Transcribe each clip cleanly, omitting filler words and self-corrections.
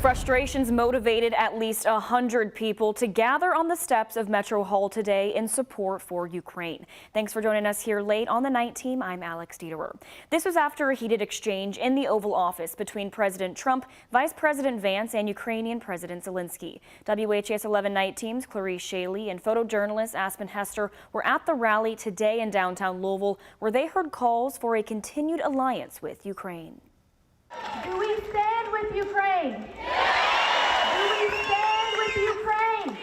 Frustrations motivated at least 100 people to gather on the steps of Metro Hall today in support for Ukraine. Thanks for joining us here late on the Night Team. I'm Alex Dieterer. This was after a heated exchange in the Oval Office between President Trump, Vice President Vance, and Ukrainian President Zelensky. WHAS 11 Night Team's Clarice Shaley and photojournalist Aspen Hester were at the rally today in downtown Louisville, where they heard calls for a continued alliance with Ukraine. Do we stand with Ukraine? Do we stand with Ukraine?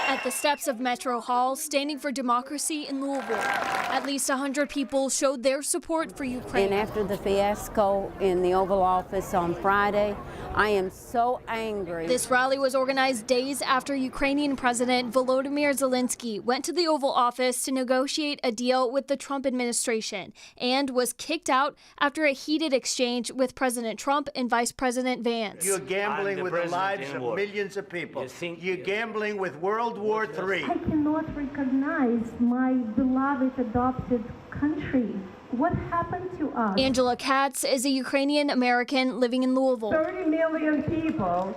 At the steps of Metro Hall, standing for democracy in Louisville, at least 100 people showed their support for Ukraine. And after the fiasco in the Oval Office on Friday, I am so angry. This rally was organized days after Ukrainian President Volodymyr Zelensky went to the Oval Office to negotiate a deal with the Trump administration and was kicked out after a heated exchange with President Trump and Vice President Vance. You're gambling with the lives of millions of people. You're gambling with World War III. I cannot recognize my beloved adopted country. What happened to us? Angela Katz is a Ukrainian American living in Louisville. 30 million people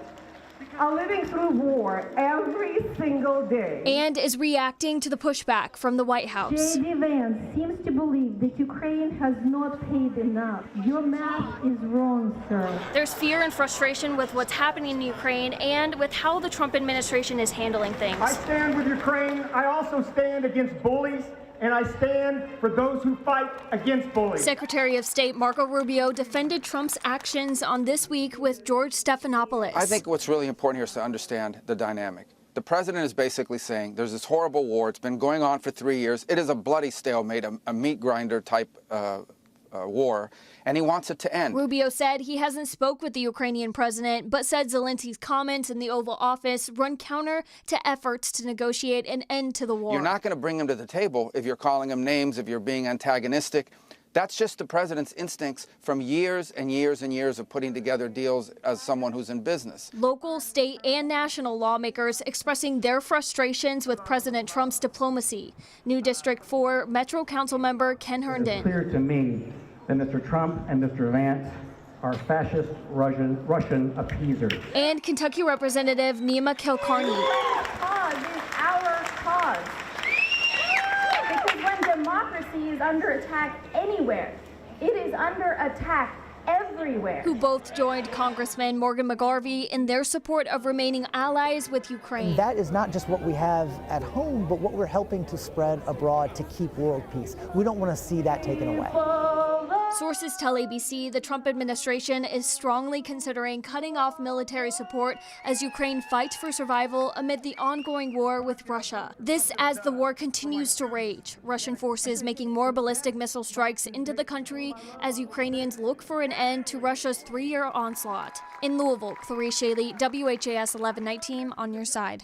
are living through war every single day. And is reacting to the pushback from the White House. J.D. Vance seems to believe that Ukraine has not paid enough. Your math is wrong, sir. There's fear and frustration with what's happening in Ukraine and with how the Trump administration is handling things. I stand with Ukraine. I also stand against bullies. And I stand for those who fight against bullies. Secretary of State Marco Rubio defended Trump's actions on This Week with George Stephanopoulos. I think what's really important here is to understand the dynamic. The president is basically saying there's this horrible war. It's been going on for 3 years. It is a bloody stalemate, a meat grinder type war, and he wants it to end. Rubio said he hasn't spoke with the Ukrainian president, but said Zelensky's comments in the Oval Office run counter to efforts to negotiate an end to the war. You're not going to bring him to the table if you're calling him names, if you're being antagonistic. That's just the president's instincts from years and years and years of putting together deals as someone who's in business. Local, state, and national lawmakers expressing their frustrations with President Trump's diplomacy. New District 4 Metro Council member Ken Herndon. It's clear to me that Mr. Trump and Mr. Vance are fascist Russian appeasers. And Kentucky Representative Nima Kilcarney. Ukraine's cause is our cause. Because when democracy is under attack anywhere, it is under attack everywhere. Who both joined Congressman Morgan McGarvey in their support of remaining allies with Ukraine. That is not just what we have at home, but what we're helping to spread abroad to keep world peace. We don't want to see that taken away. Sources tell ABC the Trump administration is strongly considering cutting off military support as Ukraine fights for survival amid the ongoing war with Russia. This as the war continues to rage. Russian forces making more ballistic missile strikes into the country as Ukrainians look for an end to Russia's 3-year onslaught. In Louisville, Clarice Shaley, WHAS 11 Night Team on your side.